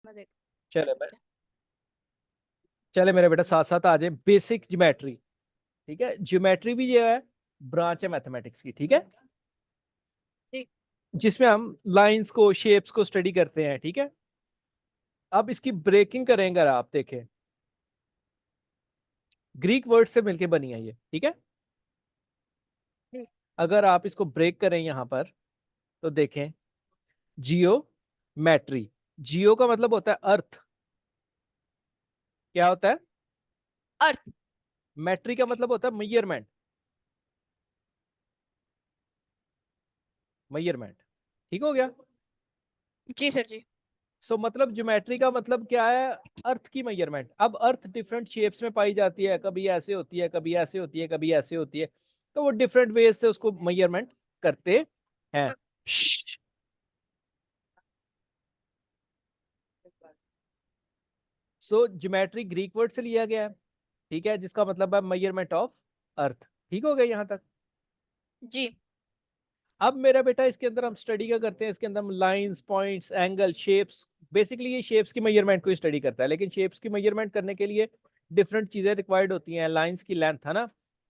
मैं देख चले चले मेरे बेटा साथ साथ आ जाए बेसिक ज्योमेट्री। ठीक है, ज्योमेट्री भी जो है ब्रांच है मैथमेटिक्स की। ठीक है, ठीक। जिसमें हम लाइंस को शेप्स को स्टडी करते हैं। ठीक है, अब इसकी ब्रेकिंग करेंगे, अगर आप देखें ग्रीक वर्ड से मिलके बनी है ये। ठीक है, ठीक। अगर आप इसको ब्रेक करें यहां पर तो देखें जियो मैट्री। जियो का मतलब होता है अर्थ। क्या होता है? अर्थ। मैट्री का मतलब होता है मेजरमेंट। मेजरमेंट, ठीक हो गया। जी सर जी। मतलब ज्योमेट्री का मतलब क्या है? अर्थ की मेजरमेंट। अब अर्थ डिफरेंट शेप्स में पाई जाती है, कभी ऐसे होती है, कभी ऐसे होती है, कभी ऐसे होती है। तो वो डिफरेंट वेज से उसको मेजरमेंट करते हैं। ज्योमेट्री ग्रीक वर्ड से लिया गया है। ठीक है, जिसका मतलब है मेजरमेंट ऑफ अर्थ। ठीक हो गया यहाँ तक। जी। अब मेरा बेटा इसके अंदर हम स्टडी क्या करते हैं? इसके अंदर हम lines, points, angle, shapes, basically ये शेप्स की मेजरमेंट को स्टडी करता है। लेकिन शेप्स की मेजरमेंट करने के लिए डिफरेंट चीजें रिक्वायर्ड होती हैं। लाइंस की लेंथ है ना,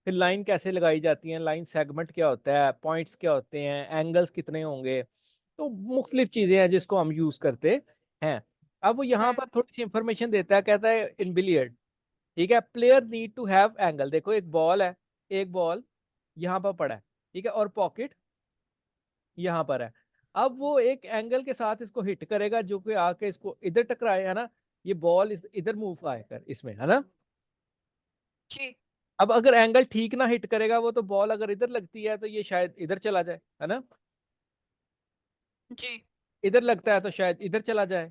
फिर लाइन कैसे लगाई जाती है, लाइन सेगमेंट क्या होता है, पॉइंट्स क्या होते हैं, एंगल्स कितने होंगे। तो मुख्तलिफ चीजें हैं जिसको हम यूज करते हैं। अब वो यहाँ पर थोड़ी सी इंफॉर्मेशन देता है, कहता है इन बिलियर्ड, ठीक है, player need to have angle. देखो एक बॉल है, एक बॉल यहाँ पर पड़ा है, ठीक है, और पॉकेट यहाँ पर है। अब वो एक एंगल के साथ इसको हिट करेगा जो कि आके इसको इधर टकराए, है ना। ये बॉल इधर मूव आएगा इसमें, है ना। जी। अब अगर एंगल ठीक ना हिट करेगा वो, तो बॉल अगर इधर लगती है तो ये शायद इधर चला जाए, है ना। जी। इधर लगता है तो शायद इधर चला जाए।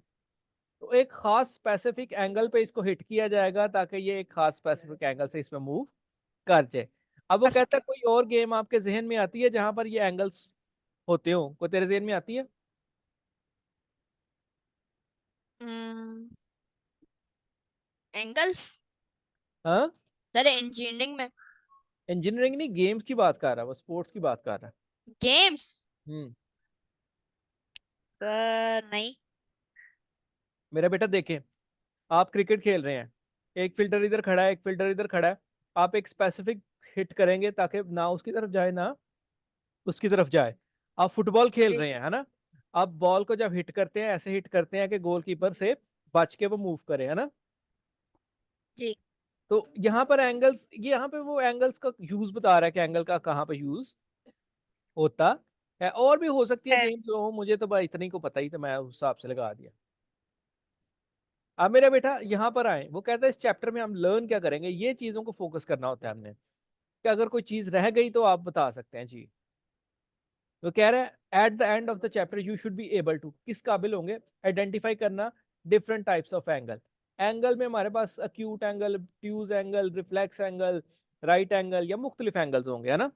तो एक खास स्पेसिफिक एंगल पे इसको हिट किया जाएगा ताकि ये एक खास स्पेसिफिक एंगल से इसमें मूव कर जाए। अब वो कर कहता है सके। कोई और गेम आपके जहन में आती है जहां पर ये एंगल्स होते हो? कोई तेरे जहन में आती है? एंगल्स। हाँ, सर इंजीनियरिंग में। इंजीनियरिंग नहीं, गेम्स की बात कर रहा है वो, स्पोर्ट्स की बात कर रहा गेम्स। है। सर नहीं। मेरा बेटा देखें, आप क्रिकेट खेल रहे हैं, एक फील्डर इधर खड़ा है, एक फील्डर इधर खड़ा है। आप एक स्पेसिफिक हिट करेंगे ताकि ना उसकी तरफ जाए ना उसकी तरफ जाए। आप फुटबॉल खेल जी। रहे हैं, है ना। आप बॉल को जब हिट करते हैं, ऐसे हिट करते हैं कि गोलकीपर से बच के वो मूव करे, है ना। जी। तो यहाँ पर एंगल्स, ये यहाँ पे वो एंगल्स का यूज बता रहा है कि एंगल का कहाँ पे यूज होता है। और भी हो सकती है है। गेम्स हो, मुझे तो भाई इतनी को पता ही, तो मैं उस हिसाब से लगा दिया। अब मेरा बेटा यहाँ पर आए, वो कहता है इस चैप्टर में हम लर्न क्या करेंगे, ये चीजों को फोकस करना होता है हमने, कि अगर कोई चीज रह गई तो आप बता सकते हैं जी। तो कह रहा है at the end of the chapter you should be able to, किस काबिल होंगे आइडेंटिफाई करना different types of angle. Angle में हमारे पास acute angle, obtuse angle, reflex angle, right angle, या मुख्तलिफ एंगल्स होंगे, है ना।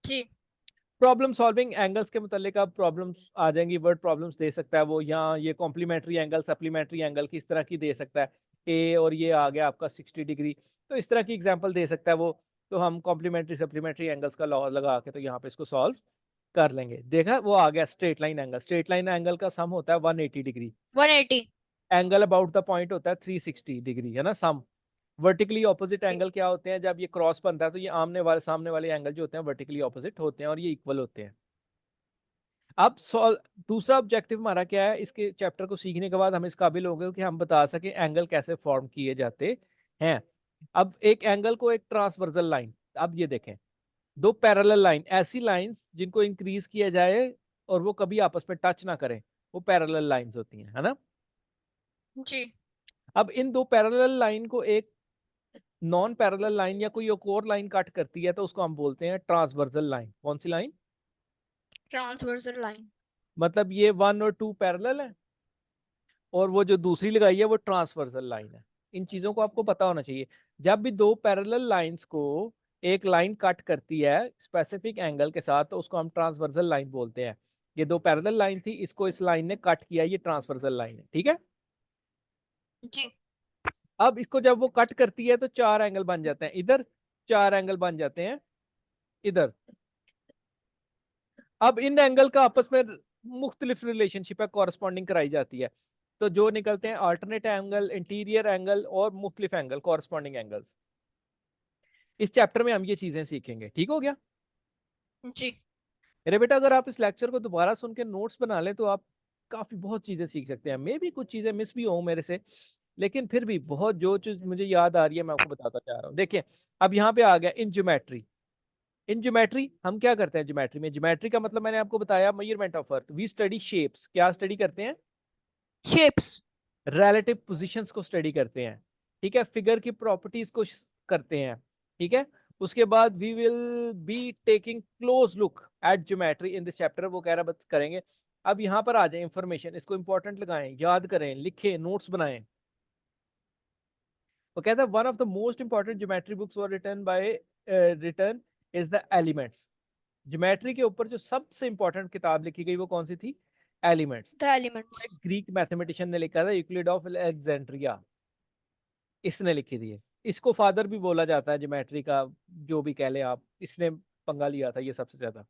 जी। प्रॉब्लम सॉल्विंग एंगल्स के मुतालिक अब प्रॉब्लम्स आ जाएंगी, वर्ड प्रॉब्लम्स दे सकता है वो, यहाँ ये कॉम्प्लीमेंट्री एंगल, सप्लीमेंट्री एंगल किस तरह की दे सकता है। ए और ये आ गया आपका 60 डिग्री, तो इस तरह की एग्जांपल दे सकता है वो। तो हम कॉम्प्लीमेंट्री सप्लीमेंट्री एंगल्स का लॉ लगा के तो यहाँ पे इसको सॉल्व कर लेंगे। देखा, वो आ गया straight line angle. Straight line angle का सम होता है 180 degree. 180। Angle about the point होता है 360 डिग्री, है ना, सम। वर्टिकली ऑपोजिट एंगल क्या होते हैं? जब ये क्रॉस बनता है तो ये आमने वाले सामने वाले एंगल जो होते हैं वर्टिकली ऑपोजिट होते हैं और ये इक्वल होते हैं। अब दूसरा ऑब्जेक्टिव हमारा क्या है? इसके चैप्टर को सीखने के बाद हम इस काबिल होंगे कि हम बता सकें एंगल कैसे फॉर्म किए जाते हैं। अब एक एंगल को, एक ट्रांसवर्सल लाइन, अब ये देखें, दो पैरेलल लाइन, ऐसी लाइंस जिनको इंक्रीज किया जाए और वो कभी आपस में टच ना करें, वो पैरेलल लाइंस होती हैं, है ना। जी। अब इन दो पैरेलल लाइन को एक नॉन पैरेलल लाइन या कोई एक और लाइन कट करती है तो उसको हम बोलते हैं ट्रांसवर्सल लाइन। कौन सी लाइन? Transversal line. मतलब ये 1 और 2 पैरेलल है और वो जो दूसरी लगाई है वो ट्रांसवर्सल लाइन है। इन चीजों को आपको पता होना चाहिए। जब भी दो पैरेलल लाइंस को एक लाइन कट करती है स्पेसिफिक एंगल के साथ तो उसको हम ट्रांसवर्सल लाइन बोलते हैं। ये दो पैरेलल लाइन थी, इसको इस लाइन ने कट किया, ये ट्रांसवर्सल लाइन है, ठीक है। जी। अब इसको जब वो कट करती है तो चार एंगल बन जाते हैं इधर, चार एंगल बन जाते हैं इधर। अब इन एंगल का आपस में मुख्तलिफ रिलेशनशिप है, कॉरस्पॉन्डिंग कराई जाती है। तो जो निकलते हैं अल्टरनेट एंगल, इंटीरियर एंगल और मुख्तलिफ एंगल, कॉरस्पॉन्डिंग एंगल्स। इस चैप्टर में हम ये चीजें सीखेंगे, ठीक हो गया जी। मेरे बेटा? अगर आप इस लेक्चर को दोबारा सुन के नोट्स बना लें तो आप काफी बहुत चीजें सीख सकते हैं। मे भी कुछ चीजें मिस भी हो मेरे से, लेकिन फिर भी बहुत जो चीज मुझे याद आ रही है मैं आपको बताता जा रहा हूँ। देखिए अब यहाँ पे आ गया इन ज्योमेट्री। इन ज्योमेट्री हम क्या करते हैं? ज्योमेट्री में, ज्योमेट्री का मतलब मैंने आपको बताया measurement of earth. We study shapes. क्या स्टडी करते हैं? शेप्स। रिलेटिव पोजीशंस को स्टडी करते हैं, ठीक है। फिगर की प्रॉपर्टीज को करते हैं, ठीक है। उसके बाद we will be taking close look at geometry in this chapter. वो कह रहा बस करेंगे। अब यहाँ पर आ जाए इंफॉर्मेशन, इसको इंपॉर्टेंट लगाएं, याद करें, लिखें, नोट्स बनाएं। वो कहता है one of the most important geometry books were written by written is the elements. Geometry के ऊपर जो सबसे इंपॉर्टेंट किताब लिखी गई वो कौन सी थी? एलिमेंट्स। The elements. एक ग्रीक मैथमेटिशियन ने लिखा था, यूक्लिड ऑफ अलेक्जेंड्रिया, इसने लिखी थी ये। इसको फादर भी बोला जाता है ज्योमेट्री का, जो भी कह ले आप, इसने पंगा लिया था ये सबसे ज्यादा।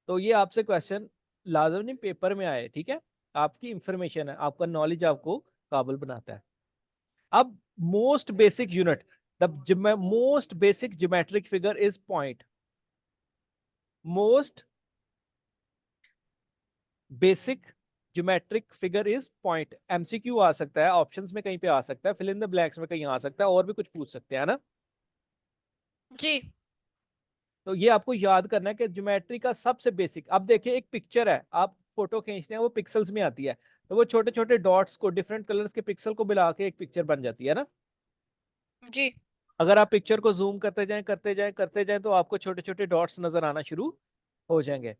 तो ये आपसे क्वेश्चन लाजम नहीं पेपर में आए, ठीक है। आपकी इंफॉर्मेशन है, आपका नॉलेज आपको काबिल बनाता है। अब most basic unit, the most basic geometric figure is point. Most basic geometric figure is point. MCQ आ सकता है, ऑप्शंस में कहीं पे आ सकता है, फिल इन द ब्लैंक्स में कहीं आ सकता है, और भी कुछ पूछ सकते हैं ना। जी। तो ये आपको याद करना है कि ज्योमेट्री का सबसे बेसिक। अब देखिए एक पिक्चर है, आप फोटो खींचते हैं, वो पिक्सल्स में आती है, तो वो छोटे छोटे डॉट्स को, डिफरेंट कलर्स के पिक्सल को मिला के एक पिक्चर बन जाती है ना। जी। अगर आप पिक्चर को जूम करते जाएं करते जाएं करते जाएं तो आपको छोटे छोटे डॉट्स नजर आना शुरू हो जाएंगे।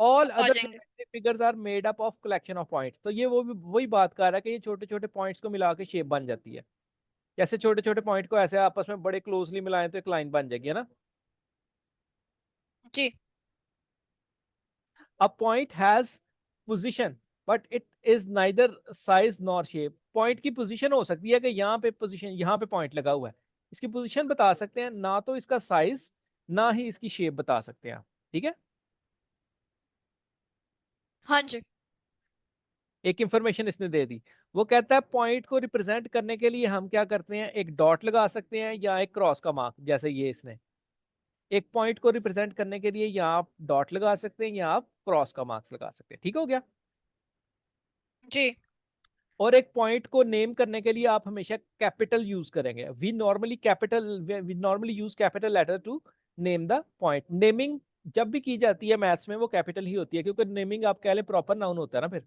ऑल आ अदर जाएंगे। Figures are made up of collection of points. तो ये वो भी वही बात कर रहा है कि ये छोटे छोटे पॉइंट्स को मिला के शेप बन जाती है। जैसे छोटे छोटे पॉइंट को ऐसे आपस में बड़े क्लोजली मिलाएं तो एक लाइन बन जाएगी, है ना। जी। A point has position but it is neither size nor shape. Point की पोजीशन हो सकती है कि यहाँ पे पोजीशन, यहाँ पे पॉइंट लगा हुआ है, इसकी पोजीशन बता सकते हैं, ना तो इसका साइज ना ही इसकी शेप बता सकते हैं आप, ठीक है। हाँ जी। एक इंफॉर्मेशन इसने दे दी। वो कहता है पॉइंट को रिप्रेजेंट करने के लिए हम क्या करते हैं, एक डॉट लगा सकते हैं या एक क्रॉस का मार्क, जैसे ये इसने। एक पॉइंट को रिप्रेजेंट करने के लिए या आप डॉट लगा सकते हैं या आप क्रॉस का मार्क्स लगा सकते हैं, ठीक हो गया। जी। और एक पॉइंट को नेम करने के लिए आप हमेशा कैपिटल यूज करेंगे। We normally use capital letter to name the point. Naming जब भी की जाती है मैथ्स में वो कैपिटल ही होती है, क्योंकि नेमिंग आप कह ले प्रॉपर नाउन होता है ना फिर,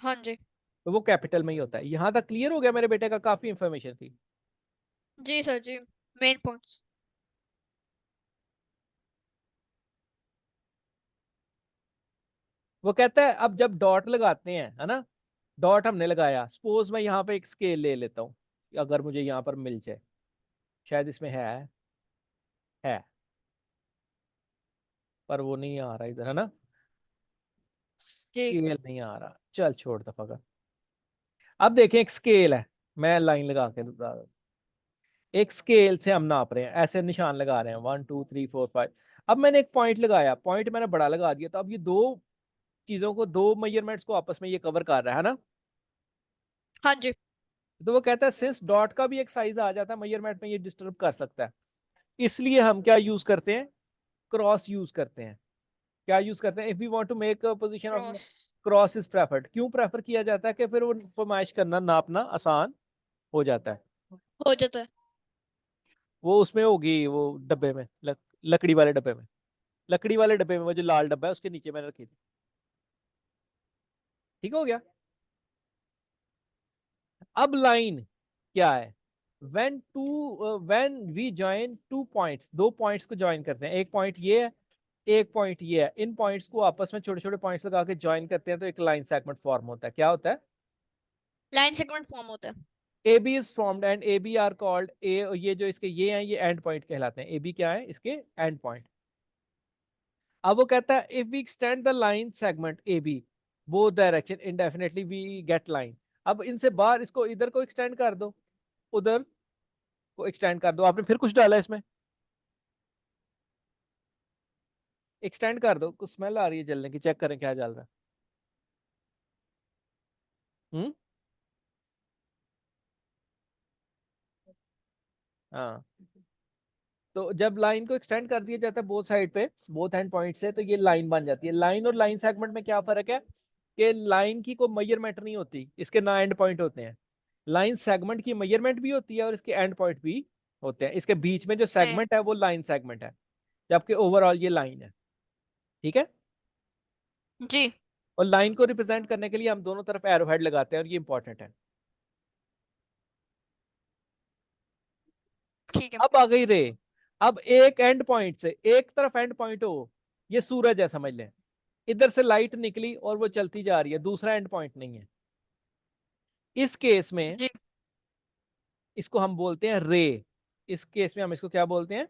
हाँ जी। तो वो कैपिटल में ही होता है। यहां तक क्लियर हो गया मेरे बेटे का? काफी इंफॉर्मेशन थी। जी सर जी। Main points. वो कहता है अब जब डॉट लगाते हैं, है ना, डॉट हमने लगाया, सपोज मैं यहाँ पे एक स्केल ले लेता हूँ, अगर मुझे यहाँ पर मिल जाए, शायद इसमें है पर वो नहीं आ रहा इधर, है ना, जी। स्केल नहीं आ रहा, चल छोड़ दफा कर। अब देखें एक स्केल है, मैं लाइन लगा के बता रहा हूं। एक स्केल से हम नाप रहे हैं, ऐसे निशान लगा रहे हैं, 1 2 3 4 5। अब मैंने एक पॉइंट लगाया, पॉइंट मैंने बड़ा लगा दिया, तो अब ये दो चीजों को, दो मेजरमेंट्स को आपस में ये कवर कर रहा है ना। हाँ जी। तो वो कहता है सिंस डॉट का भी एक साइज आ जाता है मेजरमेंट में, ये डिस्टर्ब कर सकता है, इसलिए हम क्या यूज करते हैं, क्रॉस यूज करते हैं। क्या यूज करते हैं? If we want to make a position of, cross. Cross is preferred. क्यों प्रेफर किया जाता है? कि फिर वो फरमाइश करना, नापना आसान हो जाता है। हो जाता है। वो उसमें होगी, वो डब्बे में, लकड़ी वाले डब्बे में, लकड़ी वाले डब्बे में वो जो लाल डब्बा है उसके नीचे मैंने रखी थी, ठीक हो गया। अब लाइन क्या है? When we join two points, दो पॉइंट्स को ज्वाइन करते हैं, एक पॉइंट ये है, एक पॉइंट ये है, इन पॉइंट्स को आपस में छोटे छोटे पॉइंट्स लगा के ज्वाइन करते हैं तो एक लाइन सेगमेंट फॉर्म होता है। क्या होता है? लाइन सेगमेंट फॉर्म होता है। A B is formed and A B are called A, ये जो इसके ये हैं ये एंड पॉइंट कहलाते हैं। ए बी क्या है? इसके एंड पॉइंट। अब वो कहता है if we extend the line segment A B both direction indefinitely we get line. अब इनसे बाहर, इसको इधर को एक्सटेंड कर दो, उधर को एक्सटेंड कर दो, आपने फिर कुछ डाला इसमें, एक्सटेंड कर दो, कुछ स्मेल आ रही है जलने की, चेक करें क्या जल रहा है। हम्म। हाँ, तो जब लाइन को एक्सटेंड कर दिया जाता है बोथ साइड पे, बोथ एंड पॉइंट से, तो ये लाइन बन जाती है। लाइन और लाइन सेगमेंट में क्या फर्क है कि लाइन की कोई मेजरमेंट नहीं होती, इसके ना एंड पॉइंट होते हैं। लाइन सेगमेंट की मेजरमेंट भी होती है और इसके एंड पॉइंट भी होते हैं। इसके बीच में जो जी सेगमेंट है वो लाइन सेगमेंट है, जबकि ओवरऑल ये लाइन है। ठीक है। जी और लाइन को रिप्रेजेंट करने के लिए हम दोनों तरफ एरो हेड लगाते हैं और ये इंपॉर्टेंट है। ठीक है। अब आ गई रे। अब एक एंड पॉइंट से, एक तरफ एंड पॉइंट हो, ये सूरज है समझ लें, इधर से लाइट निकली और वो चलती जा रही है, दूसरा एंड पॉइंट नहीं है। इस केस में जी इसको हम बोलते हैं रे। इस केस में हम इसको क्या बोलते हैं?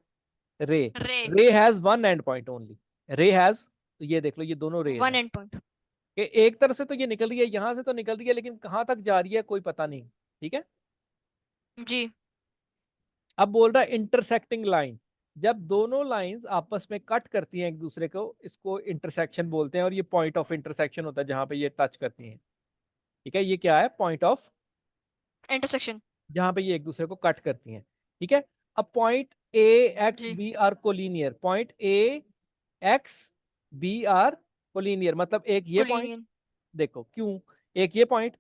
रे। रे। रे has one and point only. रे हैज, तो ये देख लो ये दोनों रेज वन हैं एंड पॉइंट। कि एक तरफ से तो ये निकल रही है, यहां से तो निकल रही है, लेकिन कहां तक जा रही है कोई पता नहीं। ठीक है। जी अब बोल रहा है इंटरसेक्टिंग लाइन। जब दोनों लाइंस आपस में कट करती हैं एक दूसरे को, इसको इंटरसेक्शन बोलते हैं, और ये पॉइंट ऑफ इंटरसेक्शन होता है जहां पे ये टच करती हैं। ठीक है, ये क्या है? Point of, intersection. जहां पे ये एक दूसरे को कट करती हैं। ठीक है। अब point A X G B are collinear, point A X B are collinear, मतलब एक ये पॉइंट, कोलिनियन। देखो क्यों, एक ये पॉइंट,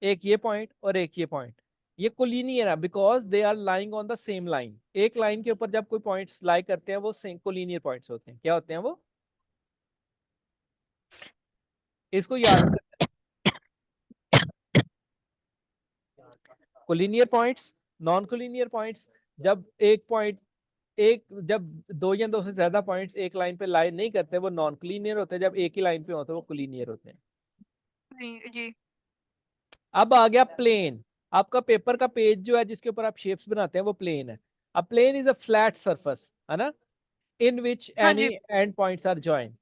एक ये पॉइंट और एक ये पॉइंट, ये कोलिनियर है because they are lying on the same line. एक लाइन के ऊपर जब कोई पॉइंट्स लाई करते हैं वो सेम कोलिनियर पॉइंट्स होते हैं। क्या होते हैं वो? इसको याद कर, collinear points, non collinear points. जब एक पॉइंट, एक जब दो या दो से ज्यादा पॉइंट्स एक लाइन पे लाई नहीं करते वो नॉन कोलिनियर होते हैं, जब एक ही लाइन पे होते हैं वो कोलिनियर होते हैं। जी अब आ गया प्लेन। आपका पेपर का पेज जो है जिसके ऊपर आप शेप्स बनाते हैं वो प्लेन है। A plane is a flat surface, है ना, इन विच हाँ एनी जी। एंड पॉइंट्स आर जॉइंट,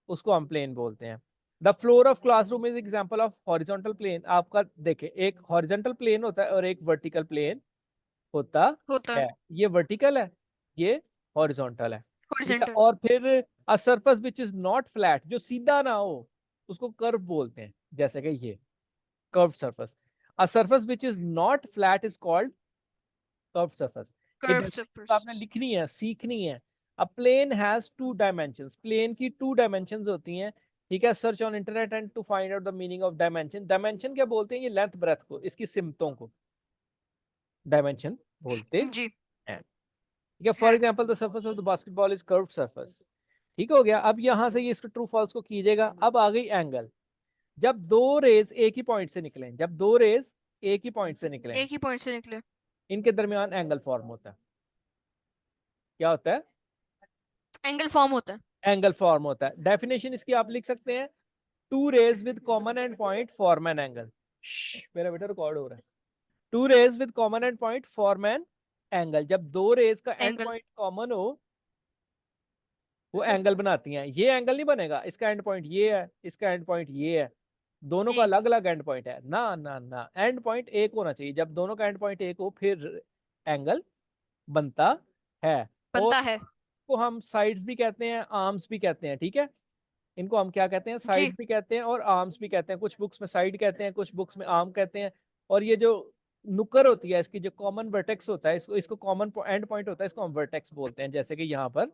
उसको हम प्लेन बोलते हैं। The floor of classroom is example of horizontal plane. आपका देखे, एक हॉरिजॉन्टल प्लेन होता है और एक वर्टिकल प्लेन होता होता है। ये वर्टिकल है, ये हॉरिजॉन्टल है। ठीक है। हॉरिजॉन्टल। और फिर अ surface which is not flat, जो सीधा ना हो, उसको कर्व बोलते हैं, जैसे कि ये curve surface. A surface which is not flat is called curve surface. ये कर्व डेफिनेशन सरफेस। आपने लिखनी है, सीखनी है। A plane has two dimensions, plane की टू डायमेंशंस होती हैं। ठीक है। Search on internet and to find out the meaning of dimension. Dimension क्या बोलते हैं? ये लेंथ ब्रेथ को, इसकी सिमतों को डायमेंशन बोलते जी हैं। ठीक है। फॉर है। Example the surface of the basketball is curved surface. ठीक हो गया। अब यहां से ये इसको ट्रू फॉल्स को कीजिएगा। अब आ गई एंगल। जब दो रेज एक ही पॉइंट से निकलें, जब दो रेज एक ही पॉइंट से निकलें, एक ही पॉइंट से निकले। इनके दरमियान एंगल फॉर्म होता है। क्या होता है? एंगल फॉर्म होता है। एंगल फॉर्म होता है। डेफिनेशन इसकी आप लिख सकते हैं, two rays with common end point form an angle. मेरा बेटा रिकॉर्ड हो रहा है। Two rays with common end point form an angle. जब दो रेज का एंड एंगल। पॉइंट कॉमन हो, वो एंगल बनाती हैं। ये एंगल नहीं बनेगा, इसका एंड पॉइंट ये है, इसका एंड पॉइंट ये है, दोनों का जी अलग अलग एंड पॉइंट है। ना ना ना, एंड पॉइंट एक होना चाहिए। जब दोनों का एंड पॉइंट एक हो फिर एंगल बनता है। और बनता है। को हम साइड्स भी कहते हैं, आर्म्स भी कहते हैं। ठीक है। इनको हम क्या कहते हैं? जी साइड्स भी कहते हैं और आर्म्स भी कहते हैं। कुछ बुक्स में साइड कहते हैं, कुछ बुक्स में आर्म कहते हैं। और ये जो नुकर होती है इसकी, जो कॉमन वर्टेक्स होता है, इसको इसको कॉमन एंड पॉइंट होता है, इसको हम वर्टेक्स बोलते हैं, जैसे कि यहाँ पर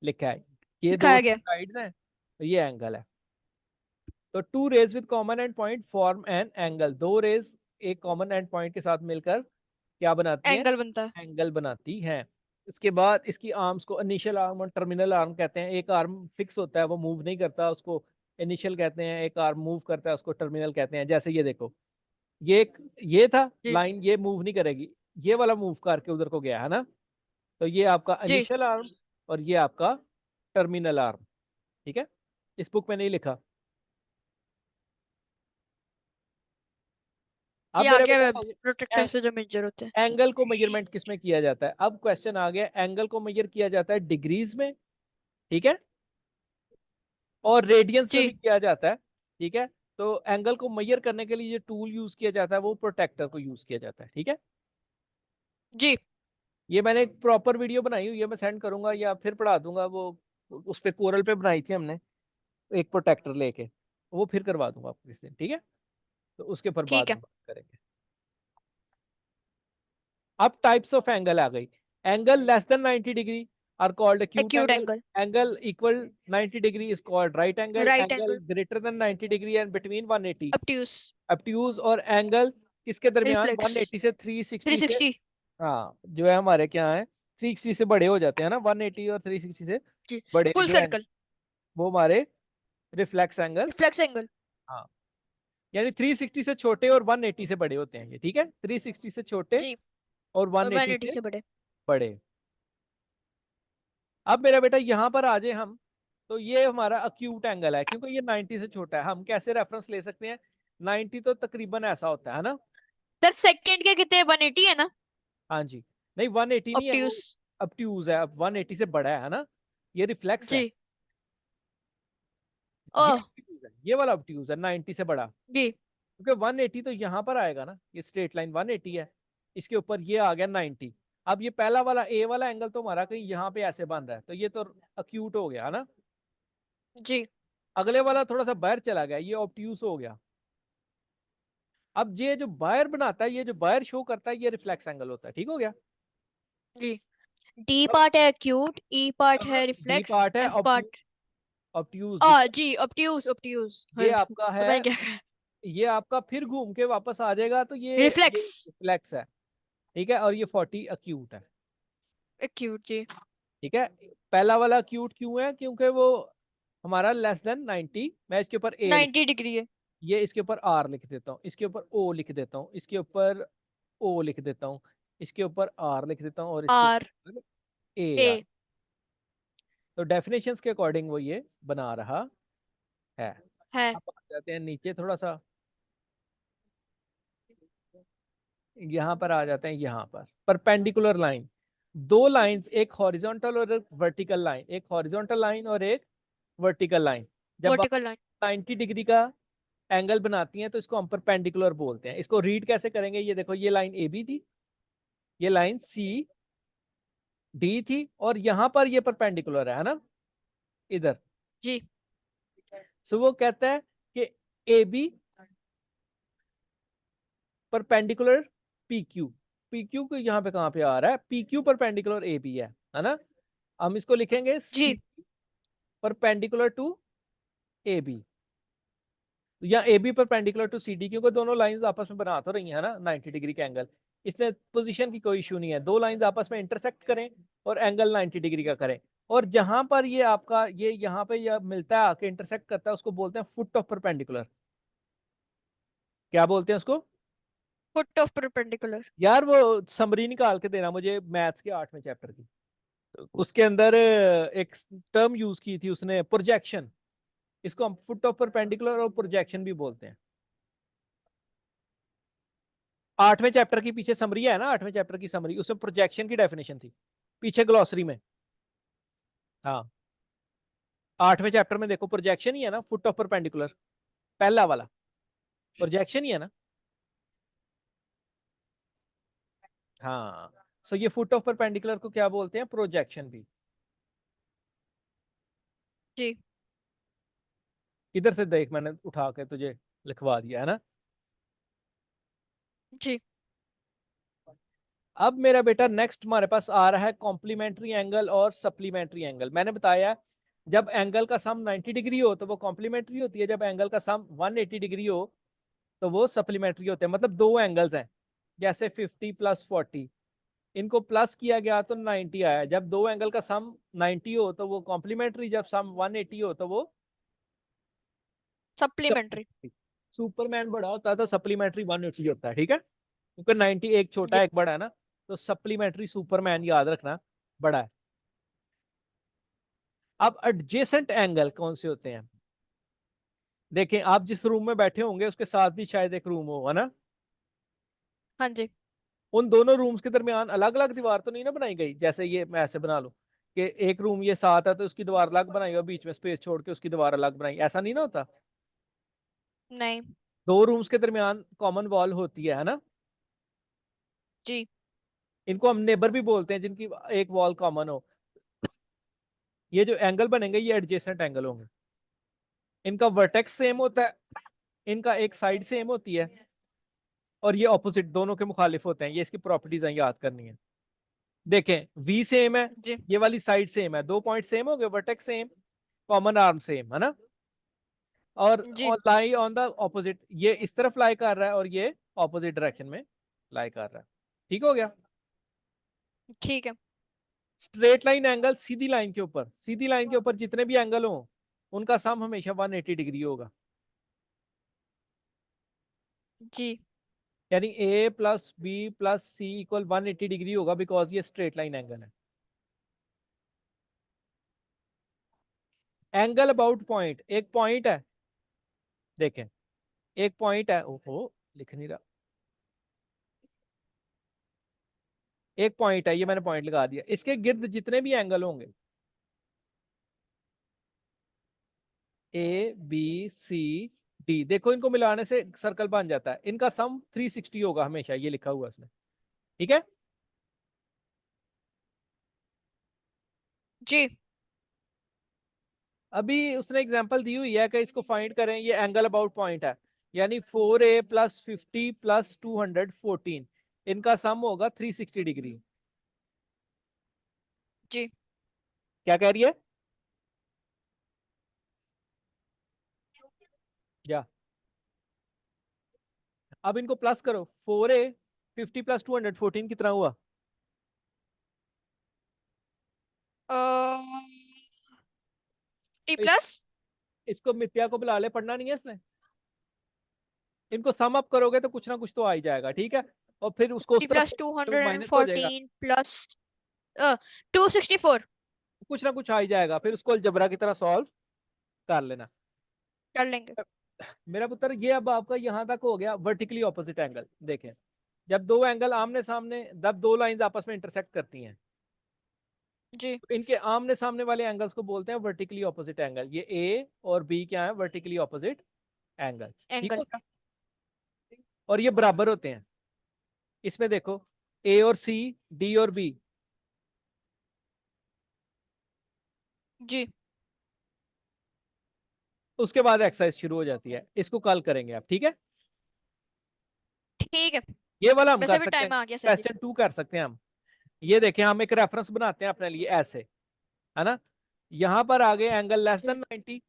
लिखा है। ये दो दिखाया गया। साइड्स हैं, तो ये एंगल है। तो two rays with common end point form an angle. दो रेज एक कॉमन एंड पॉइंट के साथ मिलकर क्या बनाती हैं? एंगल बनता है। एंगल बनाती हैं। इसके बाद इसकी आर्म्स को इनिशियल आर्म और टर्मिनल आर्म कहते हैं। एक आर्म फिक्स होता है, वो मूव नहीं करता, उसको इनिशियल कहते हैं। एक आर्म मूव करता है, उसको टर्मिनल कहते हैं। जैसे ये देखो, ये था जी लाइन, ये मूव नहीं करेगी, ये वाला मूव करके उधर को गया है ना, तो ये आपका जी इनिशियल आर्म और ये आपका टर्मिनल आर्म। ठीक है। इस बुक में नहीं लिखा। ये अब आ मेरा गया बेटा, प्रोटेक्टर से जो मेजर होते हैं। एंगल को मेजरमेंट किस में किया जाता है? अब क्वेश्चन आ गया, एंगल को मेजर किया जाता है डिग्रीज में। ठीक है। और रेडियंस में भी जी किया जाता है। ठीक है। तो एंगल को मेजर करने के लिए जो टूल यूज किया जाता है वो प्रोटेक्टर को यूज किया जाता है। ठीक है। जी ये मैंने एक प्रॉपर वीडियो बनाई हुई है, मैं सेंड करूंगा या फिर पढ़ा दूंगा वो। उस पे कोरल पे बनाई थी हमने, एक प्रोटेक्टर लेके, वो फिर करवा दूंगा आपको किस दिन। ठीक है। तो उसके ऊपर बाद ठीक है। में बात करेंगे। अब टाइप्स ऑफ एंगल आ गई। Angle less than 90 degree are called acute acute angle. Angle. Angle equal 90 degree is called right angle. Right angle angle. Greater than 90 degree and between 180 obtuse. Obtuse. और एंगल किसके दरमियान, reflex. 180 से 360 से, 360। हाँ जो है हमारे क्या है, 360 से बड़े हो जाते हैं ना, 180 और 360 से जी। बड़े फुल जो एंगल, सर्कल। वो हमारे रिफ्लेक्स एंगल। Reflex angle. हाँ, यानी 360 से छोटे और 180 से बड़े होते हैं ये, ठीक है, 360 से छोटे जी। और और 180 180 से से बड़े। बड़े। अब मेरा बेटा यहाँ पर आ जाए हम, तो ये हमारा अक्यूट एंगल है क्योंकि ये 90 से छोटा है। हम कैसे रेफरेंस ले सकते हैं, 90 तो तकरीबन ऐसा होता है ना। सर सेकंड के कितने 180 है ना। हाँ जी, नहीं 180 नहीं है वो, ऑब्ट्यूज। obtuse है, अब 180 से बड़ा है ना, ये रिफ्लेक्स है। जी। ये ओह। obtuse है, ये वाला obtuse है 90 से बड़ा, जी। क्योंकि 180 तो यहाँ पर आएगा ना, ये स्ट्रेट लाइन 180 है, इसके ऊपर ये आ गया 90। अब ये पहला वाला ए वाला एंगल तो हमारा कहीं यहाँ पे ऐसे बन रहा है, तो ये तो अक्यूट हो गया ना। जी। अगले वाला थोड़ा सा बाहर चला गया, ये ऑब्ट्यूज हो गया। अब ये जो बायर बनाता है, ये जो बायर शो करता है, ये रिफ्लेक्स एंगल होता है, ठीक हो गया। जी। डी पार्ट है एक्यूट, ई पार्ट है डी रिफ्लेक्स, पार्ट है F obtuse, part. Obtuse reflex. G obtuse obtuse ये आपका है, पता नहीं क्या है। ये आपका फिर घूम के वापस आ जाएगा, तो ये रिफ्लेक्स। रिफ्लेक्स है, ठीक है। और ये 40 अक्यूट है, एक्यूट जी। ठीक है। पहला वाला अक्यूट क्यों है, क्योंकि वो हमारा लेस देन 90, मैं इसके ऊपर ए लिख, 90 डिग्री है। ये इसके ऊपर आर लिख देता हूँ, इसके ऊपर ओ लिख देता हूँ, इसके ऊपर ओ लिख देता हूँ, इसके ऊपर आर लिख देता हूँ, और इसके आर। ऊपर ए आर। ए। तो डेफिनेशंस के अकॉर्डिंग वो ये बना रहा है। है। अब आ जाते हैं नीचे थोड़ा सा, यहाँ पर आ जाते हैं, यहाँ पर परपेंडिकुलर लाइन, दो लाइंस, एक हॉरिजॉन्टल और एक वर्टिकल लाइन, एक हॉरिजॉन्टल लाइन और एक वर्टिकल लाइन, जब आप वर्टिकल लाइन। 90 डिग्री का एंगल बनाती हैं तो इसको हम परपेंडिकुलर बोलते हैं। इसको रीड कैसे करेंगे, ये देखो, ये लाइन ए बी थी, ये लाइन सी डी थी, और यहाँ पर ये परपेंडिकुलर है ना, इधर। जी। सो वो कहता है कि A B perpendicular P Q, P Q को यहाँ पे कहाँ पे आ रहा है, P Q perpendicular A B है ना। हम इसको लिखेंगे C G. Perpendicular to A B, या A B perpendicular to C D, क्योंकि दोनों लाइंस आपस में बना तो रही है ना 90 डिग्री के एंगल। इसमें पोजीशन की कोई इशू नहीं है, दो लाइंस आपस में इंटरसेक्ट करें और एंगल 90 डिग्री का करें। और जहां पर ये आपका ये यहाँ पे यह मिलता है, आके इंटरसेक्ट करता है, उसको बोलते हैं फुट ऑफ परपेंडिकुलर। क्या बोलते हैं उसको फुट ऑफ परपेंडिकुलर। यार, वो समरी निकाल के देना मुझे मैथ्स के 8वें चैप्टर की, उसके अंदर एक टर्म यूज की थी उसने, प्रोजेक्शन। इसको हम फुट ऑफ परपेंडिकुलर और प्रोजेक्शन भी बोलते हैं। 8वें चैप्टर की पीछे समरी है ना, 8वें चैप्टर की समरी, उसमें प्रोजेक्शन की डेफिनेशन थी पीछे ग्लॉसरी में। हाँ, 8वें चैप्टर में देखो, प्रोजेक्शन ही है ना, फुट ऑफ परपेंडिकुलर, पहला वाला प्रोजेक्शन ही है ना। हाँ, सो ये फुट ऑफ परपेंडिकुलर को क्या बोलते हैं, प्रोजेक्शन भी। जी। इधर से देख, मैंने उठा के तुझे लिखवा दिया है ना। जी। अब मेरा बेटा नेक्स्ट हमारे पास आ रहा है कॉम्प्लीमेंट्री एंगल और सप्लीमेंट्री एंगल। मैंने बताया जब एंगल का सम 90 डिग्री हो तो वो कॉम्प्लीमेंट्री होती है, जब एंगल का सम 180 डिग्री हो तो वो सप्लीमेंट्री होते हैं। मतलब दो एंगल्स हैं, जैसे 50 प्लस 40, इनको प्लस किया गया तो 90 आया। जब दो एंगल का सम 90 हो तो वो कॉम्प्लीमेंट्री, जब सम 180 हो तो वो सप्लीमेंट्री। सुपरमैन बड़ा होता है तो सप्लीमेंट्री 180 होता है, ठीक है, क्योंकि 90 एक छोटा जी। है एक बड़ा है ना, तो सप्लीमेंट्री सुपरमैन याद रखना बड़ा है। अब एडजेसेंट एंगल कौन से होते हैं, देखें, आप जिस रूम में बैठे होंगे उसके साथ भी शायद एक रूम होगा ना, हाँ जी। उन दोनों रूम्स के दरमियान अलग अलग दीवार तो नहीं ना बनाई गई, जैसे ये मैं ऐसे बना लूं कि एक रूम ये साथ है तो उसकी दीवार अलग बनाई और बीच में स्पेस छोड़ के उसकी दीवार अलग बनाई, ऐसा नहीं ना होता। नहीं। दो रूम्स के दरमियान कॉमन वॉल होती है ना। जी। इनको हम नेबर भी बोलते हैं, जिनकी एक वॉल कॉमन हो। ये जो एंगल बनेंगे ये एडजेसेंट एंगल होंगे, इनका वर्टेक्स सेम होता है, इनका एक साइड सेम होती है और ये ऑपोजिट, दोनों के मुखालिफ होते हैं। ये इसकी प्रॉपर्टीज हैं, याद करनी है। देखें, वी सेम है, जी ये वाली साइड सेम है, 2 पॉइंट सेम हो गए, vertex same, common arm same, है ना। और जी लाई ऑन द ऑपोजिट, ये इस तरफ लाई कर रहा है और ये ऑपोजिट डायरेक्शन में लाई कर रहा है। ठीक हो गया। ठीक है। स्ट्रेट लाइन एंगल, सीधी लाइन के ऊपर, सीधी लाइन के ऊपर जितने भी एंगल हो उनका सम हमेशा 180 डिग्री होगा। जी यानी ए प्लस बी प्लस सी इक्वल 180 डिग्री होगा, बिकॉज ये स्ट्रेट लाइन एंगल है। एंगल अबाउट पॉइंट, एक पॉइंट है, देखें एक पॉइंट है, ओहो लिख नहीं रहा, एक पॉइंट है, ये मैंने पॉइंट लगा दिया, इसके गिर्द जितने भी एंगल होंगे, ए बी सी डी, देखो इनको मिलाने से सर्कल बन जाता है, इनका सम 360 होगा हमेशा, ये लिखा हुआ इसमें। ठीक है। जी अभी उसने एग्जांपल दी हुई है कि इसको फाइंड करें, ये एंगल अबाउट पॉइंट है, यानी 4a प्लस 50 प्लस 214, इनका सम होगा 360 डिग्री। जी क्या कह रही है? या अब इनको प्लस करो, 4a 50 प्लस 214 कितना हुआ? 50 तो प्लस इसको मित्या को बुला ले, पढ़ना नहीं है इसने। इनको सम अप करोगे तो कुछ ना कुछ तो आ ही जाएगा, ठीक है। और फिर उसको उस 50 तरफ प्लस तो माइनस हो जाएगा, 214 प्लस 264 कुछ ना कुछ आ ही जाएगा, फिर उसको अलजबरा की तरह सॉल्व कर लेना। कर लेंगे। मेरा पुत्र, ये अब आपका यहां तक हो गया वर्टिकली ऑपोजिट एंगल। देखें, जब दो एंगल आमने सामने, जब दो लाइंस आपस में इंटरसेक्ट करती हैं, जी तो इनके आमने सामने वाले एंगल्स को बोलते हैं वर्टिकली ऑपोजिट एंगल। ये ए और बी क्या है? Vertically opposite angle. ठीक एंगल। हो गया। और ये बराबर होते हैं। इसमें देखो, ए और सी, डी और बी, जी उसके बाद एक्सरसाइज शुरू हो जाती है। इसको कल करेंगे आप, ठीक है। ठीक है। ये वाला हम वैसे कर भी सकते हैं, टाइम आ गया सर जी। क्वेश्चन 2 कर सकते हैं हम। ये देखें, हम एक रेफरेंस बनाते हैं अपने लिए ऐसे, है ना। यहां पर आगे एंगल लेस देन 90,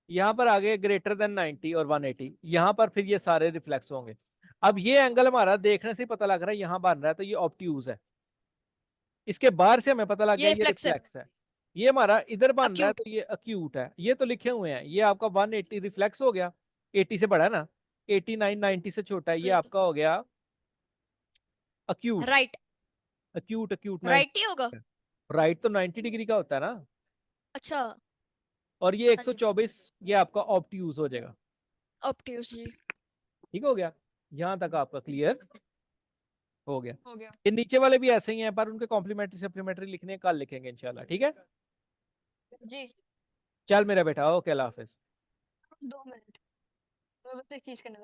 यहां पर आगे ग्रेटर देन 90 और 180, यहां पर फिर ये सारे रिफ्लेक्स होंगे। अब ये एंगल हमारा देखने से पता लग रहा है यहां बन रहा है, तो ये ऑब्ट्यूज है। इसके बाहर से हमें पता लग गया ये ये रिफ्लेक्स है। रिफ्लेक्स है। ये हमारा इधर बन रहा है, अक्यूट। तो ये अक्यूट है। ये तो लिखे हुए हैं, ये आपका 180 रिफ्लेक्स हो गया, 80 से बड़ा है ना, 89 90 से छोटा है, ये जी आपका हो गया acute. Right. Acute acute right ही 90, होगा। राइट तो 90 डिग्री का होता है ना। अच्छा। और ये हाँ जी। 124, ये आपका ऑब्ट्यूज हो जाएगा। ऑब्ट्यूज जी। ठीक हो गया। यहां तक आपका क्लियर हो गया। हो गया। ये नीचे वाले भी ऐसे ही हैं, पर उनके कॉम्प्लीमेंट्री सप्लीमेंट्री लिखने कल लिखेंगे इंशाल्लाह, ठीक है। जी चल मेरा बेटा, ओके, अल्लाह हाफिज। 2 मिनट, मैं बस एक चीज करने